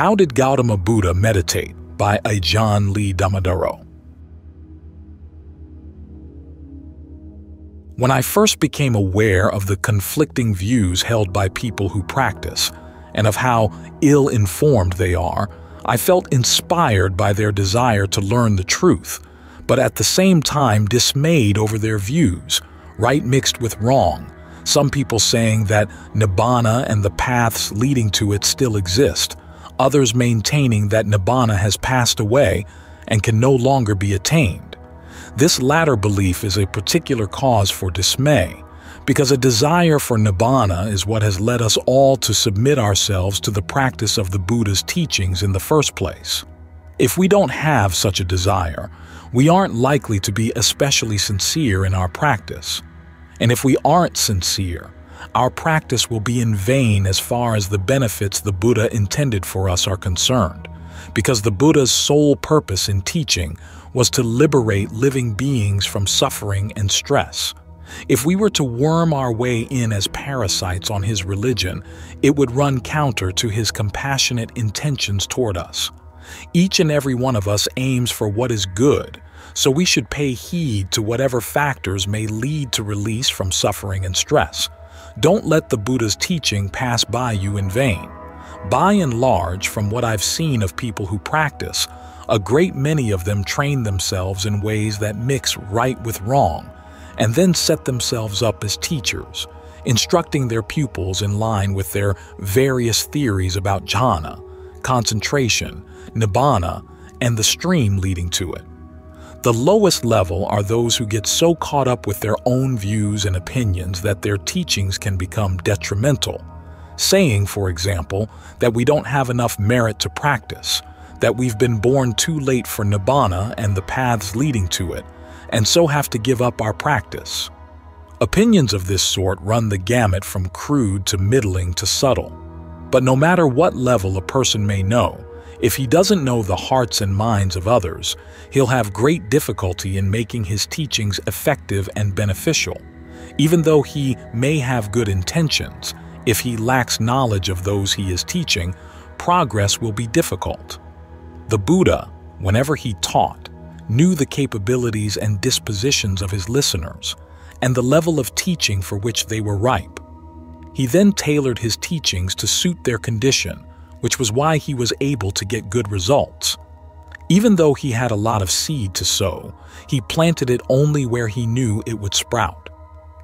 How did Gautama Buddha meditate? By Ajaan Dhammadharo. When I first became aware of the conflicting views held by people who practice, and of how ill-informed they are, I felt inspired by their desire to learn the truth, but at the same time dismayed over their views, right mixed with wrong, some people saying that Nibbana and the paths leading to it still exist, others maintaining that Nibbana has passed away and can no longer be attained. This latter belief is a particular cause for dismay, because a desire for Nibbana is what has led us all to submit ourselves to the practice of the Buddha's teachings in the first place. If we don't have such a desire, we aren't likely to be especially sincere in our practice. And if we aren't sincere, our practice will be in vain as far as the benefits the Buddha intended for us are concerned, because the Buddha's sole purpose in teaching was to liberate living beings from suffering and stress. If we were to worm our way in as parasites on his religion, it would run counter to his compassionate intentions toward us. Each and every one of us aims for what is good, so we should pay heed to whatever factors may lead to release from suffering and stress. Don't let the Buddha's teaching pass by you in vain. By and large, from what I've seen of people who practice, a great many of them train themselves in ways that mix right with wrong, and then set themselves up as teachers, instructing their pupils in line with their various theories about jhana, concentration, Nibbana, and the stream leading to it. The lowest level are those who get so caught up with their own views and opinions that their teachings can become detrimental, saying, for example, that we don't have enough merit to practice, that we've been born too late for Nibbana and the paths leading to it, and so have to give up our practice. Opinions of this sort run the gamut from crude to middling to subtle. But no matter what level a person may know, if he doesn't know the hearts and minds of others, he'll have great difficulty in making his teachings effective and beneficial. Even though he may have good intentions, if he lacks knowledge of those he is teaching, progress will be difficult. The Buddha, whenever he taught, knew the capabilities and dispositions of his listeners, and the level of teaching for which they were ripe. He then tailored his teachings to suit their condition, which was why he was able to get good results. Even though he had a lot of seed to sow, he planted it only where he knew it would sprout.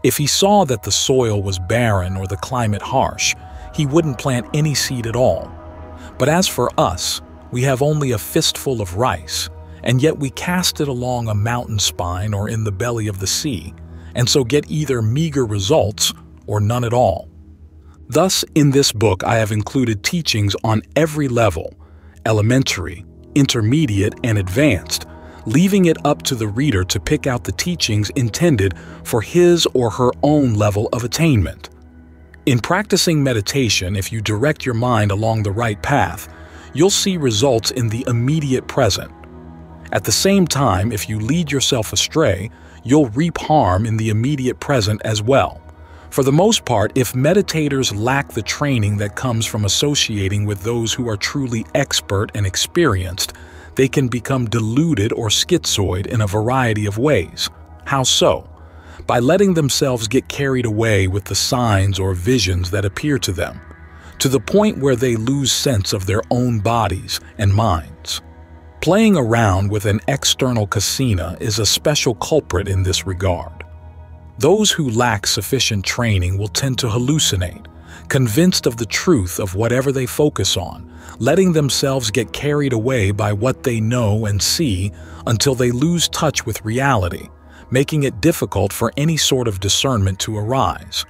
If he saw that the soil was barren or the climate harsh, he wouldn't plant any seed at all. But as for us, we have only a fistful of rice, and yet we cast it along a mountain spine or in the belly of the sea, and so get either meager results or none at all. Thus, in this book I have included teachings on every level, elementary, intermediate, and advanced, leaving it up to the reader to pick out the teachings intended for his or her own level of attainment. In practicing meditation, if you direct your mind along the right path, you'll see results in the immediate present. At the same time, if you lead yourself astray, you'll reap harm in the immediate present as well. For the most part, if meditators lack the training that comes from associating with those who are truly expert and experienced, they can become deluded or schizoid in a variety of ways. How so? By letting themselves get carried away with the signs or visions that appear to them, to the point where they lose sense of their own bodies and minds. Playing around with an external casino is a special culprit in this regard. Those who lack sufficient training will tend to hallucinate, convinced of the truth of whatever they focus on, letting themselves get carried away by what they know and see until they lose touch with reality, making it difficult for any sort of discernment to arise.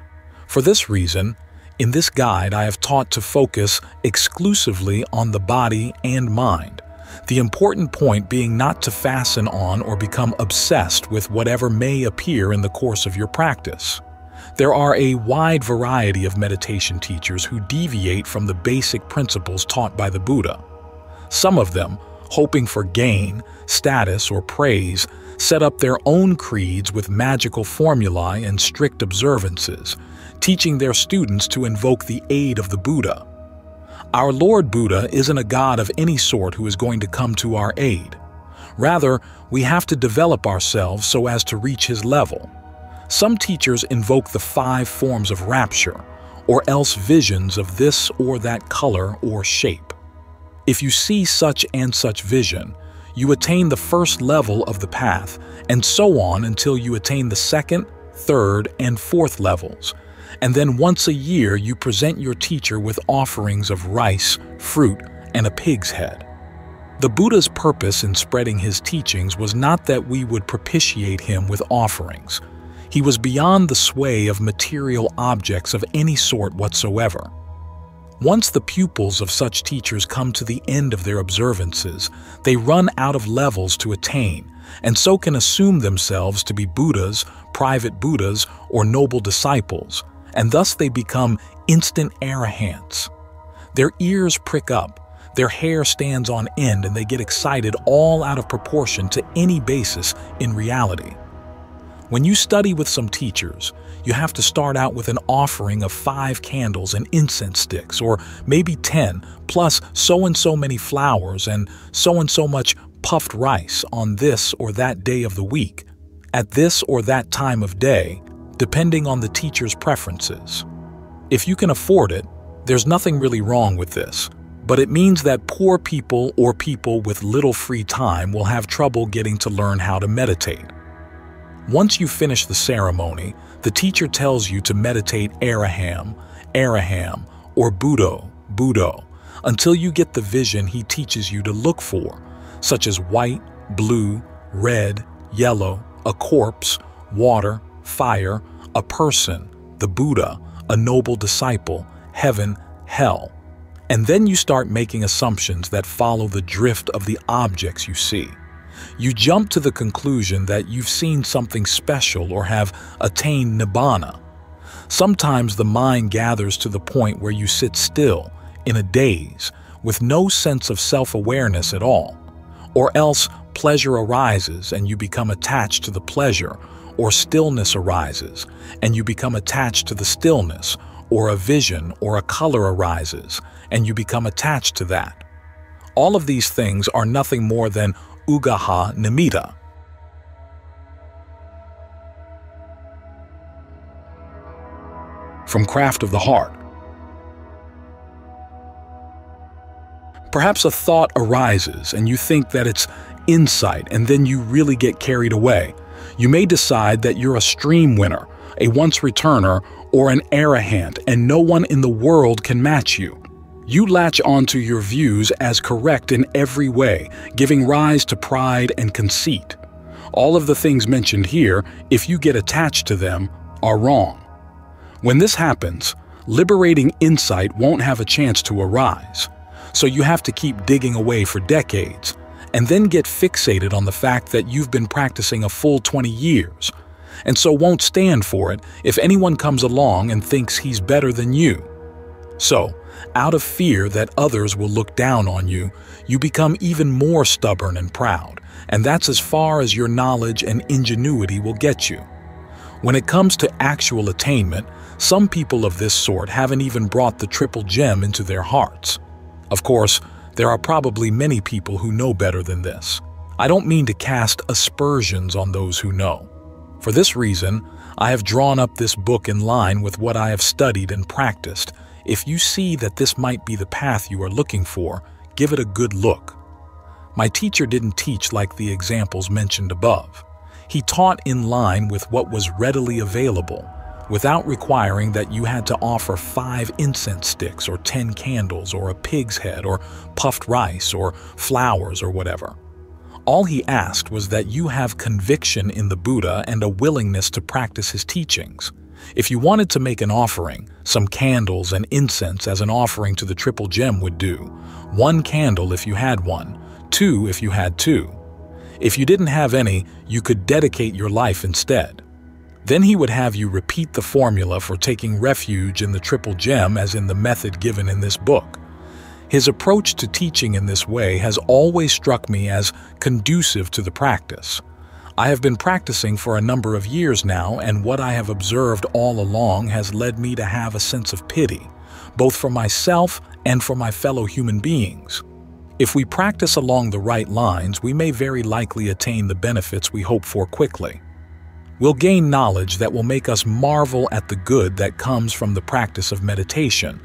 For this reason, in this guide I have taught to focus exclusively on the body and mind, the important point being not to fasten on or become obsessed with whatever may appear in the course of your practice. There are a wide variety of meditation teachers who deviate from the basic principles taught by the Buddha. Some of them, hoping for gain, status, or praise, set up their own creeds with magical formulae and strict observances, teaching their students to invoke the aid of the Buddha. Our Lord Buddha isn't a god of any sort who is going to come to our aid. Rather, we have to develop ourselves so as to reach his level. Some teachers invoke the 5 forms of rapture, or else visions of this or that color or shape. If you see such and such vision, you attain the first level of the path, and so on until you attain the 2nd, 3rd, and 4th levels. And then once a year you present your teacher with offerings of rice, fruit, and a pig's head. The Buddha's purpose in spreading his teachings was not that we would propitiate him with offerings. He was beyond the sway of material objects of any sort whatsoever. Once the pupils of such teachers come to the end of their observances, they run out of levels to attain, and so can assume themselves to be Buddhas, private Buddhas, or noble disciples, and thus they become instant arahants. Their ears prick up, their hair stands on end, and they get excited all out of proportion to any basis in reality. When you study with some teachers, you have to start out with an offering of 5 candles and incense sticks, or maybe 10, plus so many flowers and so much puffed rice on this or that day of the week, at this or that time of day, depending on the teacher's preferences. If you can afford it, there's nothing really wrong with this, but it means that poor people or people with little free time will have trouble getting to learn how to meditate. Once you finish the ceremony, the teacher tells you to meditate Araham, or Buddho, until you get the vision he teaches you to look for, such as white, blue, red, yellow, a corpse, water, fire, a person, the Buddha, a noble disciple, heaven, hell. And then you start making assumptions that follow the drift of the objects you see. You jump to the conclusion that you've seen something special or have attained Nibbana. Sometimes the mind gathers to the point where you sit still, in a daze, with no sense of self-awareness at all. Or else pleasure arises and you become attached to the pleasure, or stillness arises and you become attached to the stillness, or a vision or a color arises and you become attached to that. All of these things are nothing more than ugaha nimitta. From Craft of the Heart. Perhaps a thought arises and you think that it's insight, and then you really get carried away. You may decide that you're a stream winner, a once returner, or an arahant, and no one in the world can match you. You latch onto your views as correct in every way, giving rise to pride and conceit. All of the things mentioned here, if you get attached to them, are wrong. When this happens, liberating insight won't have a chance to arise. So you have to keep digging away for decades, and then get fixated on the fact that you've been practicing a full 20 years, and so won't stand for it if anyone comes along and thinks he's better than you. So, out of fear that others will look down on you, you become even more stubborn and proud, and that's as far as your knowledge and ingenuity will get you. When it comes to actual attainment, some people of this sort haven't even brought the triple gem into their hearts. Of course, there are probably many people who know better than this. I don't mean to cast aspersions on those who know. For this reason, I have drawn up this book in line with what I have studied and practiced. If you see that this might be the path you are looking for, give it a good look. My teacher didn't teach like the examples mentioned above. He taught in line with what was readily available, without requiring that you had to offer 5 incense sticks or 10 candles or a pig's head or puffed rice or flowers or whatever. All he asked was that you have conviction in the Buddha and a willingness to practice his teachings. If you wanted to make an offering, some candles and incense as an offering to the triple gem would do. 1 candle if you had 1, 2 if you had 2. If you didn't have any, you could dedicate your life instead. Then he would have you repeat the formula for taking refuge in the triple gem as in the method given in this book. His approach to teaching in this way has always struck me as conducive to the practice. I have been practicing for a number of years now, and what I have observed all along has led me to have a sense of pity, both for myself and for my fellow human beings. If we practice along the right lines, we may very likely attain the benefits we hope for quickly. We'll gain knowledge that will make us marvel at the good that comes from the practice of meditation,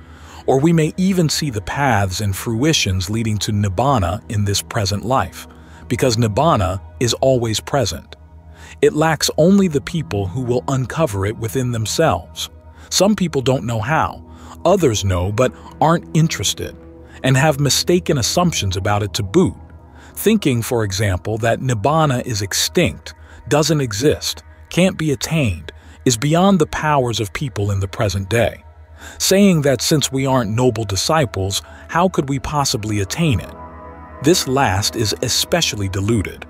or we may even see the paths and fruitions leading to Nibbana in this present life, because Nibbana is always present. It lacks only the people who will uncover it within themselves. Some people don't know how, others know but aren't interested, and have mistaken assumptions about it to boot, thinking, for example, that Nibbana is extinct, doesn't exist, can't be attained, is beyond the powers of people in the present day, saying that since we aren't noble disciples, how could we possibly attain it? This last is especially deluded.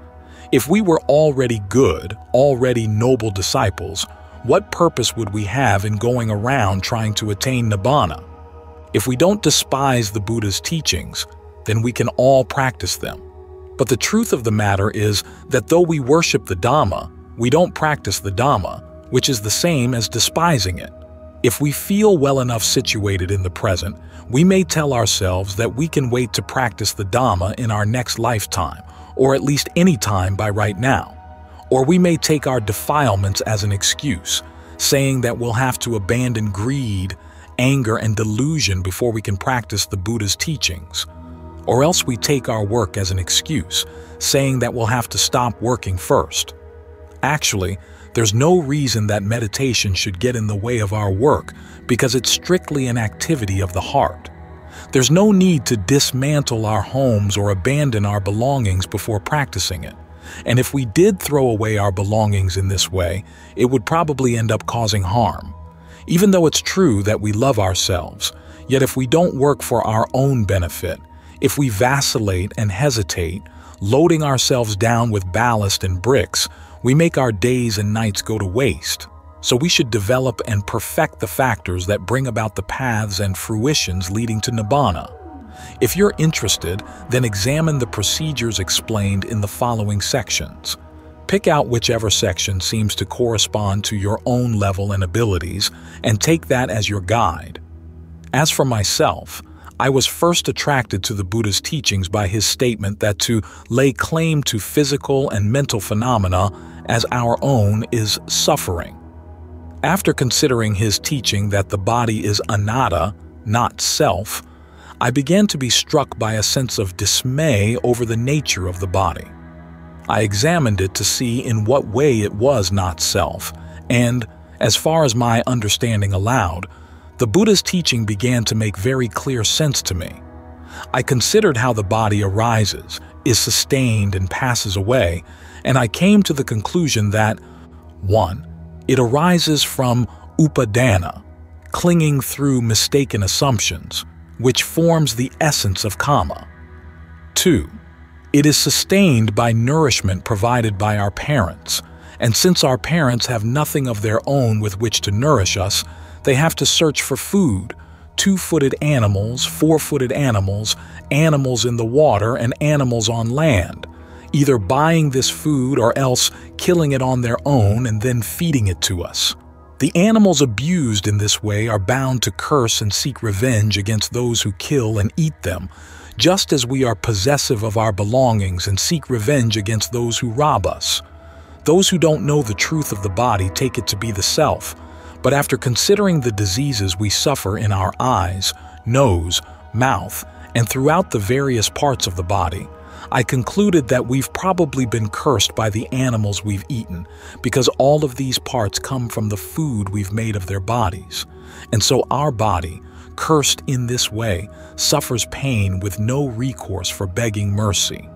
If we were already good, already noble disciples, what purpose would we have in going around trying to attain Nibbana? If we don't despise the Buddha's teachings, then we can all practice them. But the truth of the matter is that though we worship the Dhamma, we don't practice the Dhamma, which is the same as despising it. If we feel well enough situated in the present, we may tell ourselves that we can wait to practice the Dhamma in our next lifetime, or at least any time by right now. Or we may take our defilements as an excuse, saying that we'll have to abandon greed, anger, and delusion before we can practice the Buddha's teachings. Or else we take our work as an excuse, saying that we'll have to stop working first. Actually, there's no reason that meditation should get in the way of our work because it's strictly an activity of the heart. There's no need to dismantle our homes or abandon our belongings before practicing it. And if we did throw away our belongings in this way, it would probably end up causing harm. Even though it's true that we love ourselves, yet if we don't work for our own benefit, if we vacillate and hesitate, loading ourselves down with ballast and bricks, we make our days and nights go to waste. So we should develop and perfect the factors that bring about the paths and fruitions leading to Nibbana. If you're interested, then examine the procedures explained in the following sections. Pick out whichever section seems to correspond to your own level and abilities, and take that as your guide. As for myself, I was first attracted to the Buddha's teachings by his statement that to lay claim to physical and mental phenomena as our own is suffering. After considering his teaching that the body is anatta, not self, I began to be struck by a sense of dismay over the nature of the body. I examined it to see in what way it was not self, and, as far as my understanding allowed, the Buddha's teaching began to make very clear sense to me. I considered how the body arises, is sustained, and passes away, and I came to the conclusion that 1. It arises from upadana, clinging through mistaken assumptions, which forms the essence of kama. 2. It is sustained by nourishment provided by our parents, and since our parents have nothing of their own with which to nourish us, they have to search for food, two-footed animals, four-footed animals, animals in the water, and animals on land, either buying this food or else killing it on their own and then feeding it to us. The animals abused in this way are bound to curse and seek revenge against those who kill and eat them, just as we are possessive of our belongings and seek revenge against those who rob us. Those who don't know the truth of the body take it to be the self, but after considering the diseases we suffer in our eyes, nose, mouth, and throughout the various parts of the body, I concluded that we've probably been cursed by the animals we've eaten, because all of these parts come from the food we've made of their bodies. And so our body, cursed in this way, suffers pain with no recourse for begging mercy.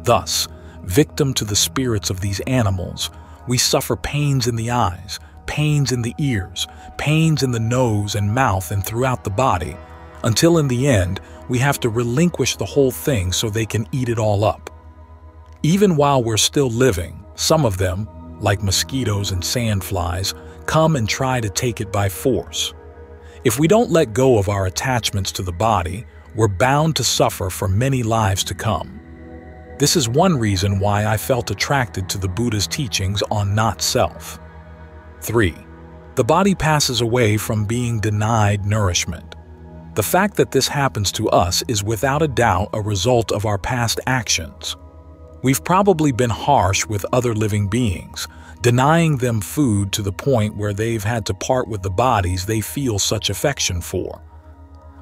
Thus, victim to the spirits of these animals, we suffer pains in the eyes, pains in the ears, pains in the nose and mouth and throughout the body, until in the end, we have to relinquish the whole thing so they can eat it all up. Even while we're still living, some of them, like mosquitoes and sandflies, come and try to take it by force. If we don't let go of our attachments to the body, we're bound to suffer for many lives to come. This is one reason why I felt attracted to the Buddha's teachings on not self. 3. The body passes away from being denied nourishment. The fact that this happens to us is without a doubt a result of our past actions. We've probably been harsh with other living beings, denying them food to the point where they've had to part with the bodies they feel such affection for.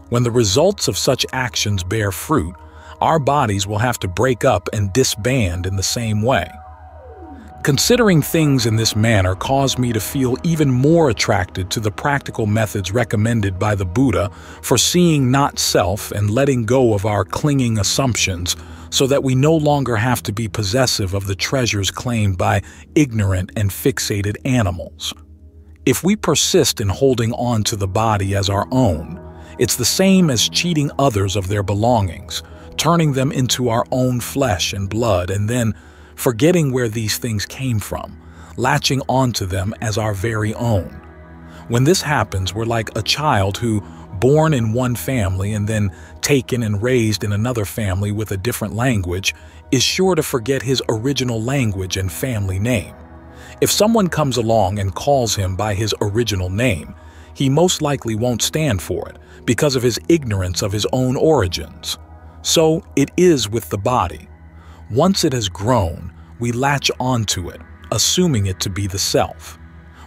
When the results of such actions bear fruit, our bodies will have to break up and disband in the same way. Considering things in this manner caused me to feel even more attracted to the practical methods recommended by the Buddha for seeing not self and letting go of our clinging assumptions so that we no longer have to be possessive of the treasures claimed by ignorant and fixated animals. If we persist in holding on to the body as our own, it's the same as cheating others of their belongings, turning them into our own flesh and blood, and then forgetting where these things came from, latching onto them as our very own. When this happens, we're like a child who, born in one family and then taken and raised in another family with a different language, is sure to forget his original language and family name. If someone comes along and calls him by his original name, he most likely won't stand for it because of his ignorance of his own origins. So it is with the body. Once it has grown, we latch onto it, assuming it to be the self.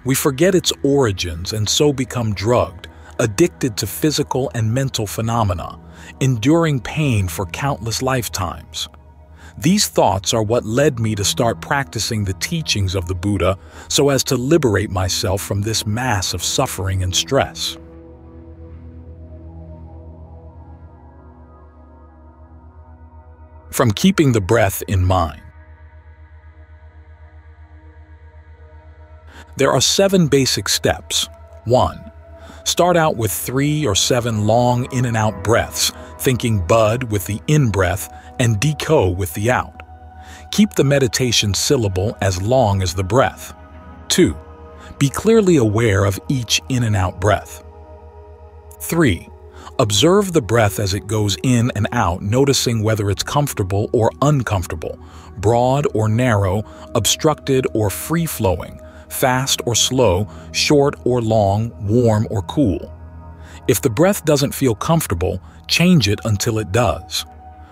We forget its origins and so become drugged, addicted to physical and mental phenomena, enduring pain for countless lifetimes. These thoughts are what led me to start practicing the teachings of the Buddha so as to liberate myself from this mass of suffering and stress. From keeping the breath in mind. There are 7 basic steps. 1. Start out with 3 or 7 long in and out breaths, thinking bud with the in-breath and deco with the out. Keep the meditation syllable as long as the breath. 2. Be clearly aware of each in and out breath. 3. Observe the breath as it goes in and out, noticing whether it's comfortable or uncomfortable, broad or narrow, obstructed or free-flowing, fast or slow, short or long, warm or cool. If the breath doesn't feel comfortable, change it until it does.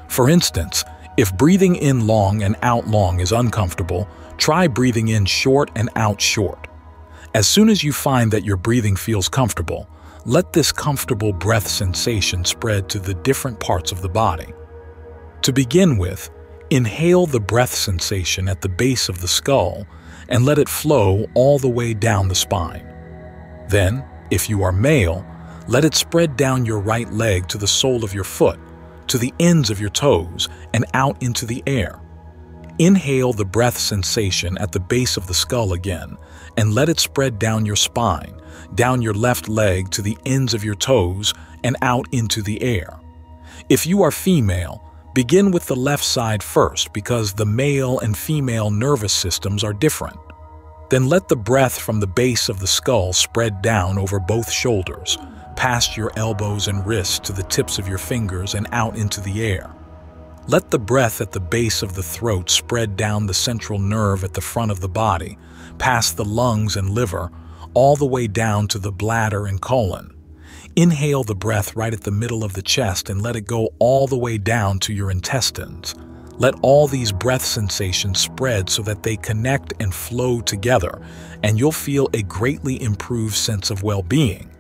For instance, if breathing in long and out long is uncomfortable, try breathing in short and out short. As soon as you find that your breathing feels comfortable, let this comfortable breath sensation spread to the different parts of the body. To begin with, inhale the breath sensation at the base of the skull and let it flow all the way down the spine. Then, if you are male, let it spread down your right leg to the sole of your foot, to the ends of your toes, and out into the air. Inhale the breath sensation at the base of the skull again, and let it spread down your spine, down your left leg to the ends of your toes, and out into the air. If you are female, begin with the left side first because the male and female nervous systems are different. Then let the breath from the base of the skull spread down over both shoulders, past your elbows and wrists to the tips of your fingers and out into the air. Let the breath at the base of the throat spread down the central nerve at the front of the body, past the lungs and liver, all the way down to the bladder and colon. Inhale the breath right at the middle of the chest and let it go all the way down to your intestines. Let all these breath sensations spread so that they connect and flow together, and you'll feel a greatly improved sense of well-being.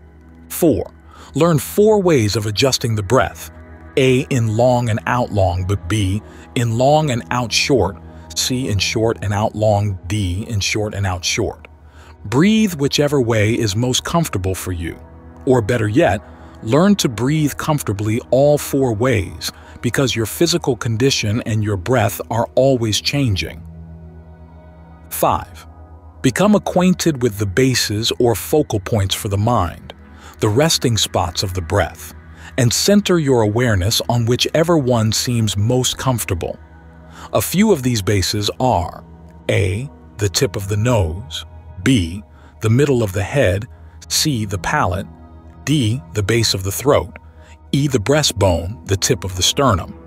4. Learn 4 ways of adjusting the breath. A in long and out long, but B in long and out short, C in short and out long, D in short and out short. Breathe whichever way is most comfortable for you. Or better yet, learn to breathe comfortably all 4 ways because your physical condition and your breath are always changing. 5. Become acquainted with the bases or focal points for the mind, the resting spots of the breath, and center your awareness on whichever one seems most comfortable. A few of these bases are A. The tip of the nose, B. The middle of the head, C. The palate, D. The base of the throat, E. The breastbone, the tip of the sternum,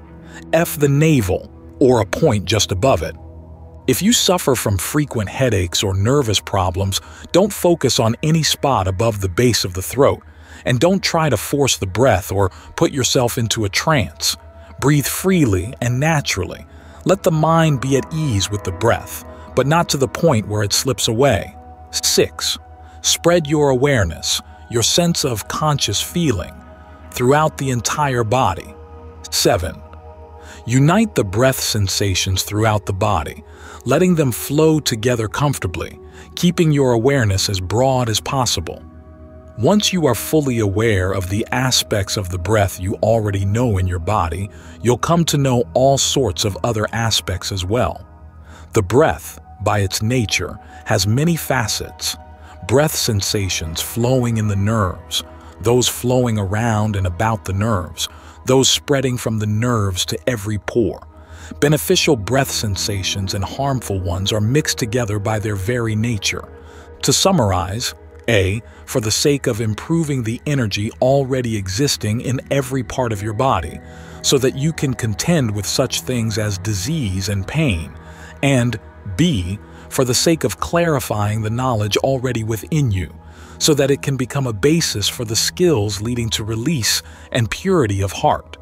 F. The navel, or a point just above it. If you suffer from frequent headaches or nervous problems, don't focus on any spot above the base of the throat, And don't try to force the breath or put yourself into a trance. Breathe freely and naturally. Let the mind be at ease with the breath, but not to the point where it slips away. 6. Spread your awareness, your sense of conscious feeling, throughout the entire body. 7. Unite the breath sensations throughout the body, letting them flow together comfortably, keeping your awareness as broad as possible. Once you are fully aware of the aspects of the breath you already know in your body, you'll come to know all sorts of other aspects as well. The breath, by its nature, has many facets. Breath sensations flowing in the nerves, those flowing around and about the nerves, those spreading from the nerves to every pore. Beneficial breath sensations and harmful ones are mixed together by their very nature. To summarize, A, for the sake of improving the energy already existing in every part of your body, so that you can contend with such things as disease and pain, and B, for the sake of clarifying the knowledge already within you, so that it can become a basis for the skills leading to release and purity of heart.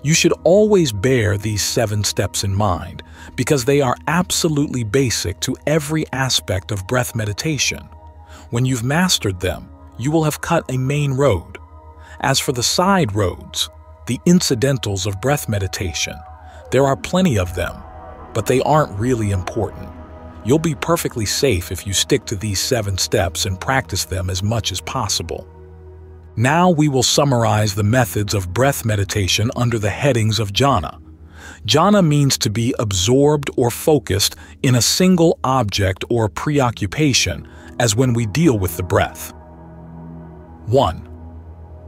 You should always bear these 7 steps in mind, because they are absolutely basic to every aspect of breath meditation. When you've mastered them, you will have cut a main road. As for the side roads, the incidentals of breath meditation, there are plenty of them, but they aren't really important. You'll be perfectly safe if you stick to these 7 steps and practice them as much as possible. Now we will summarize the methods of breath meditation under the headings of jhana. Jhana means to be absorbed or focused in a single object or preoccupation, as when we deal with the breath. 1.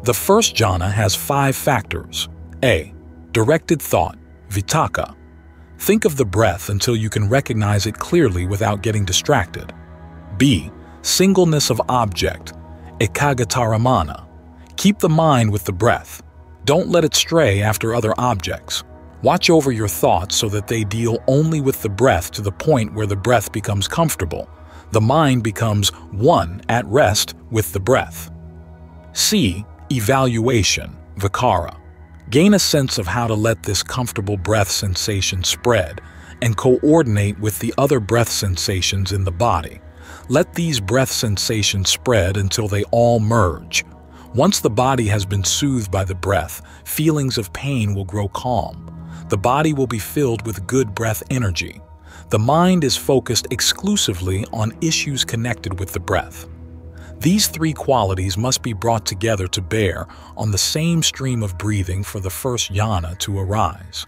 The first jhana has 5 factors. A. Directed thought, vitakka. Think of the breath until you can recognize it clearly without getting distracted. B. Singleness of object, ekagataramana. Keep the mind with the breath. Don't let it stray after other objects. Watch over your thoughts so that they deal only with the breath to the point where the breath becomes comfortable. The mind becomes one at rest with the breath. C. Evaluation, vicara. Gain a sense of how to let this comfortable breath sensation spread and coordinate with the other breath sensations in the body. Let these breath sensations spread until they all merge. Once the body has been soothed by the breath, feelings of pain will grow calm. The body will be filled with good breath energy. The mind is focused exclusively on issues connected with the breath. These 3 qualities must be brought together to bear on the same stream of breathing for the first jhana to arise.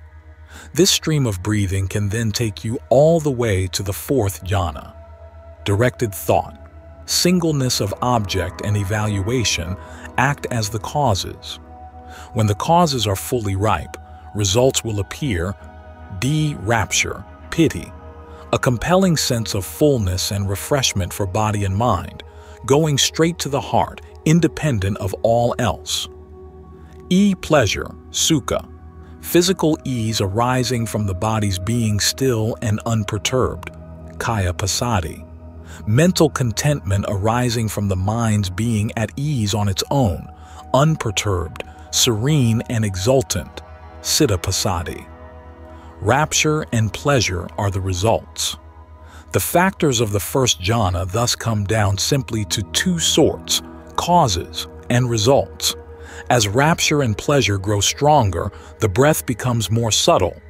This stream of breathing can then take you all the way to the 4th jhana. Directed thought, singleness of object and evaluation act as the causes. When the causes are fully ripe, results will appear. D. Rapture, piti. A compelling sense of fullness and refreshment for body and mind, going straight to the heart, independent of all else. E. Pleasure, sukha. Physical ease arising from the body's being still and unperturbed, kaya passaddhi. Mental contentment arising from the mind's being at ease on its own, unperturbed, serene and exultant, citta passaddhi. Rapture and pleasure are the results. The factors of the first jhana thus come down simply to 2 sorts, causes and results. As rapture and pleasure grow stronger, the breath becomes more subtle.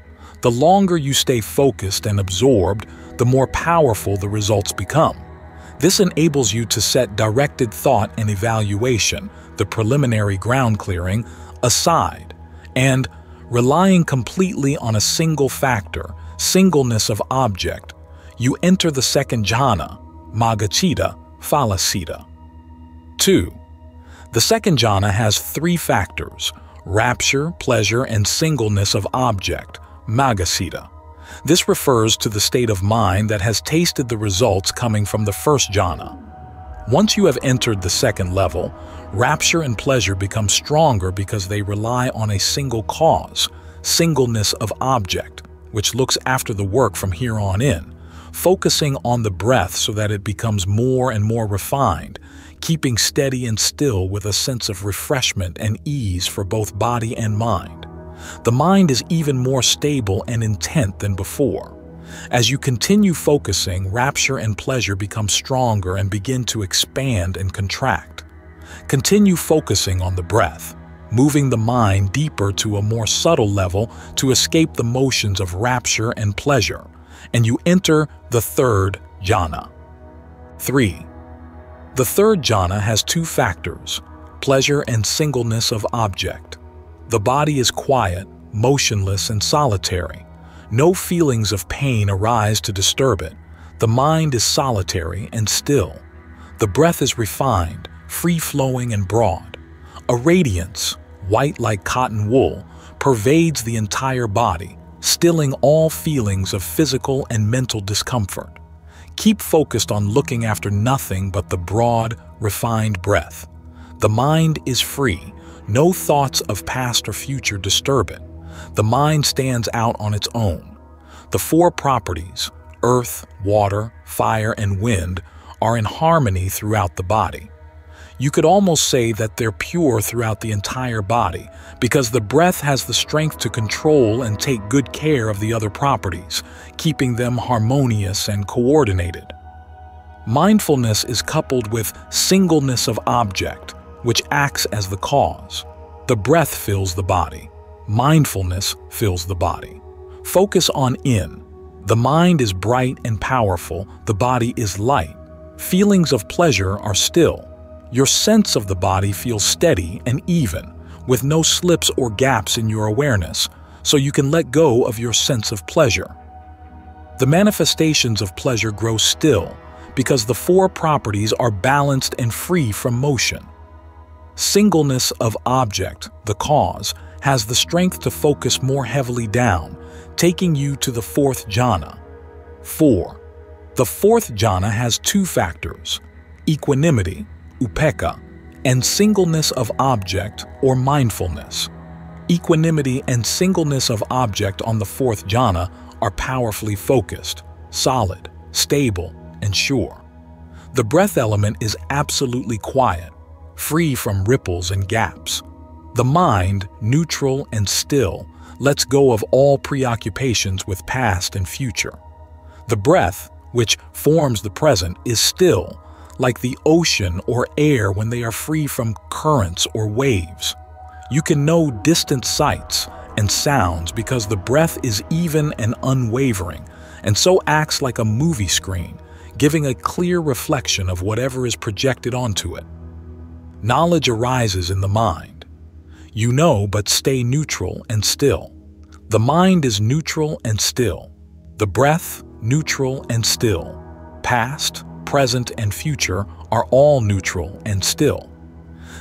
The longer you stay focused and absorbed, the more powerful the results become. This enables you to set directed thought and evaluation, the preliminary ground clearing, aside, and, relying completely on a single factor, singleness of object, you enter the second jhana, maggacitta, phalasiddha. 2. The second jhana has 3 factors, rapture, pleasure, and singleness of object, maggacitta. This refers to the state of mind that has tasted the results coming from the first jhana. Once you have entered the second level, rapture and pleasure become stronger because they rely on a single cause, singleness of object, which looks after the work from here on in, focusing on the breath so that it becomes more and more refined, keeping steady and still with a sense of refreshment and ease for both body and mind. The mind is even more stable and intent than before. As you continue focusing, rapture and pleasure become stronger and begin to expand and contract. Continue focusing on the breath, moving the mind deeper to a more subtle level to escape the motions of rapture and pleasure, and you enter the third jhana. 3. The third jhana has two factors, pleasure and singleness of object. The body is quiet, motionless, and solitary. No feelings of pain arise to disturb it. The mind is solitary and still. The breath is refined, free-flowing, and broad. A radiance, white like cotton wool, pervades the entire body, stilling all feelings of physical and mental discomfort. Keep focused on looking after nothing but the broad, refined breath. The mind is free. No thoughts of past or future disturb it. The mind stands out on its own. The four properties, earth, water, fire, and wind, are in harmony throughout the body. You could almost say that they're pure throughout the entire body, because the breath has the strength to control and take good care of the other properties, keeping them harmonious and coordinated. Mindfulness is coupled with singleness of object, which acts as the cause. The breath fills the body. Mindfulness fills the body. Focus on in. The mind is bright and powerful. The body is light. Feelings of pleasure are still. Your sense of the body feels steady and even, with no slips or gaps in your awareness, so you can let go of your sense of pleasure. The manifestations of pleasure grow still because the four properties are balanced and free from motion. Singleness of object, the cause, has the strength to focus more heavily down, taking you to the fourth jhana. 4. The fourth jhana has two factors, equanimity, upekkha, and singleness of object or mindfulness. Equanimity and singleness of object on the fourth jhana are powerfully focused, solid, stable, and sure. The breath element is absolutely quiet, free from ripples and gaps. The mind, neutral and still, lets go of all preoccupations with past and future. The breath, which forms the present, is still, like the ocean or air when they are free from currents or waves. You can know distant sights and sounds because the breath is even and unwavering, and so acts like a movie screen, giving a clear reflection of whatever is projected onto it. Knowledge arises in the mind. You know, but stay neutral and still. The mind is neutral and still. The breath, neutral and still. Past, present, and future are all neutral and still.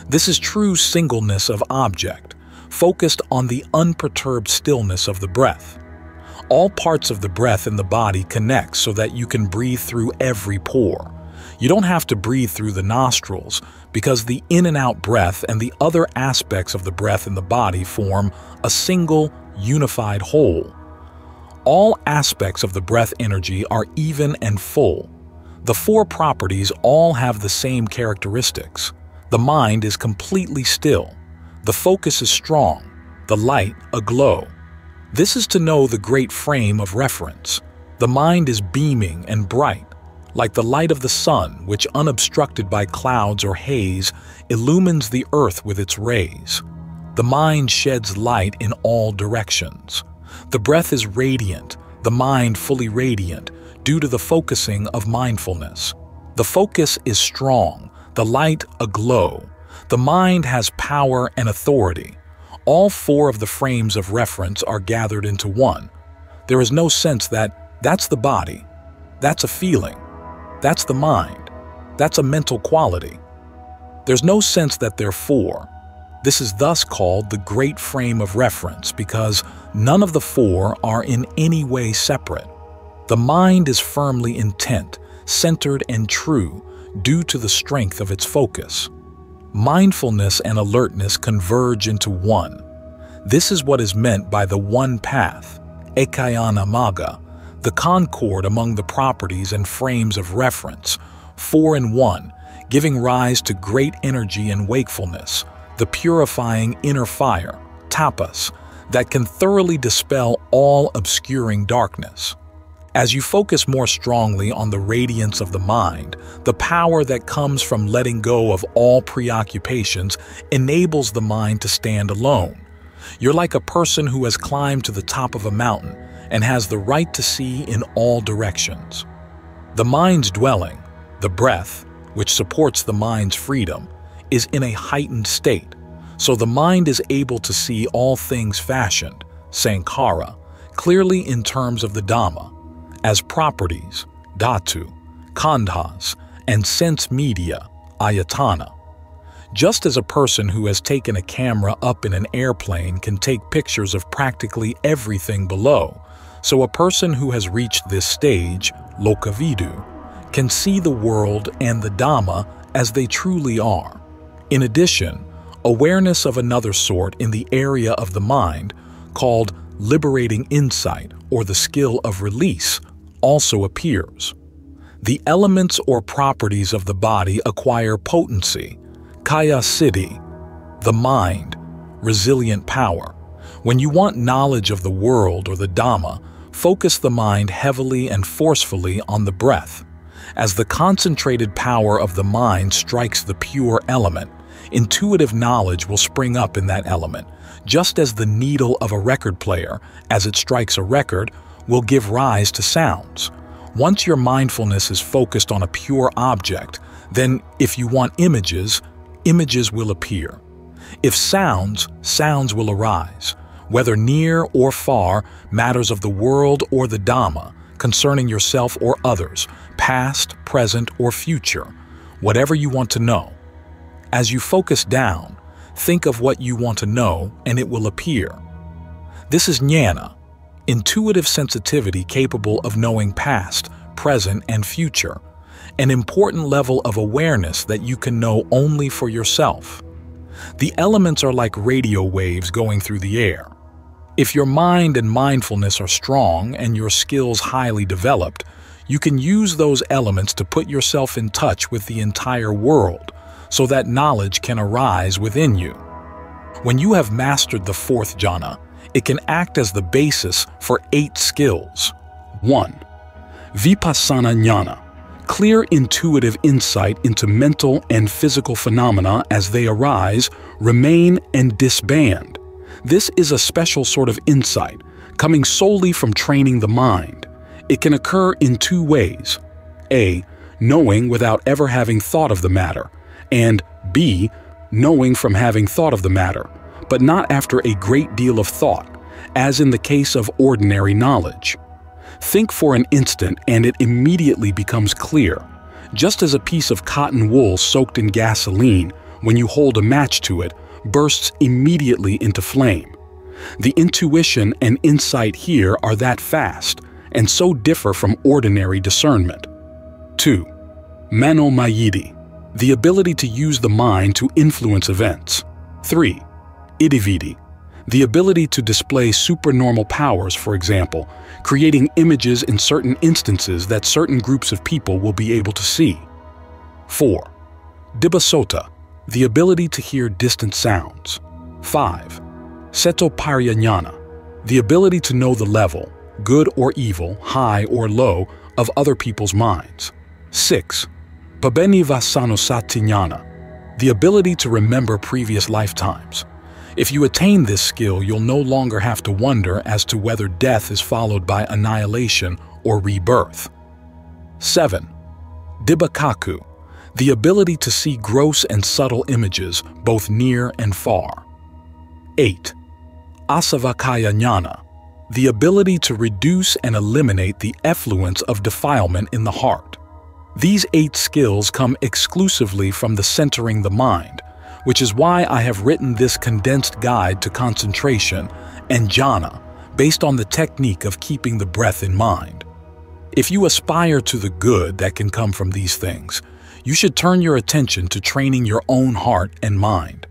This is true singleness of object, focused on the unperturbed stillness of the breath. All parts of the breath in the body connect so that you can breathe through every pore. You don't have to breathe through the nostrils because the in and out breath and the other aspects of the breath in the body form a single, unified whole. All aspects of the breath energy are even and full. The four properties all have the same characteristics. The mind is completely still. The focus is strong, the light aglow. This is to know the great frame of reference. The mind is beaming and bright, like the light of the sun, which, unobstructed by clouds or haze, illumines the earth with its rays. The mind sheds light in all directions. The breath is radiant, the mind fully radiant, due to the focusing of mindfulness. The focus is strong, the light aglow. The mind has power and authority. All four of the frames of reference are gathered into one. There is no sense that that's the body, that's a feeling, that's the mind, that's a mental quality. There's no sense that they're four. This is thus called the great frame of reference because none of the four are in any way separate. The mind is firmly intent, centered and true due to the strength of its focus. Mindfulness and alertness converge into one. This is what is meant by the one path, ekayana magga, the concord among the properties and frames of reference, 4 in 1, giving rise to great energy and wakefulness, the purifying inner fire, tapas, that can thoroughly dispel all obscuring darkness. As you focus more strongly on the radiance of the mind, the power that comes from letting go of all preoccupations enables the mind to stand alone. You're like a person who has climbed to the top of a mountain and has the right to see in all directions. The mind's dwelling, the breath, which supports the mind's freedom, is in a heightened state, so the mind is able to see all things fashioned, sankhara, clearly in terms of the Dhamma, as properties, dhatu, khandhas, and sense media, ayatana. Just as a person who has taken a camera up in an airplane can take pictures of practically everything below, so a person who has reached this stage, lokavidu, can see the world and the Dhamma as they truly are. In addition, awareness of another sort in the area of the mind, called liberating insight or the skill of release, also appears. The elements or properties of the body acquire potency, kaya siddhi, the mind, resilient power. When you want knowledge of the world or the Dhamma, focus the mind heavily and forcefully on the breath. As the concentrated power of the mind strikes the pure element, intuitive knowledge will spring up in that element, just as the needle of a record player, as it strikes a record, will give rise to sounds. Once your mindfulness is focused on a pure object, then if you want images, images will appear. If sounds, sounds will arise. Whether near or far, matters of the world or the Dhamma, concerning yourself or others, past, present, or future, whatever you want to know. As you focus down, think of what you want to know and it will appear. This is jnana, intuitive sensitivity capable of knowing past, present, and future, an important level of awareness that you can know only for yourself. The elements are like radio waves going through the air. If your mind and mindfulness are strong and your skills highly developed, you can use those elements to put yourself in touch with the entire world so that knowledge can arise within you. When you have mastered the 4th jhana, it can act as the basis for 8 skills. 1. Vipassana jnana, clear intuitive insight into mental and physical phenomena as they arise, remain, and disband. This is a special sort of insight, coming solely from training the mind. It can occur in 2 ways. A. Knowing without ever having thought of the matter, and B. Knowing from having thought of the matter, but not after a great deal of thought, as in the case of ordinary knowledge. Think for an instant and it immediately becomes clear, just as a piece of cotton wool soaked in gasoline, when you hold a match to it, bursts immediately into flame. The intuition and insight here are that fast, and so differ from ordinary discernment. 2. Manomayidi, the ability to use the mind to influence events. 3. Idividi, the ability to display supernormal powers, for example, creating images in certain instances that certain groups of people will be able to see. 4. Dibbasota, the ability to hear distant sounds. 5. Setoparya jnana, the ability to know the level, good or evil, high or low, of other people's minds. 6. Pabenivasanosati jnana, the ability to remember previous lifetimes. If you attain this skill, you'll no longer have to wonder as to whether death is followed by annihilation or rebirth. 7. Dibbakaku, the ability to see gross and subtle images, both near and far. 8. Asavakaya jnana, the ability to reduce and eliminate the effluence of defilement in the heart. These 8 skills come exclusively from the centering the mind, which is why I have written this condensed guide to concentration and jhana based on the technique of keeping the breath in mind. If you aspire to the good that can come from these things, you should turn your attention to training your own heart and mind.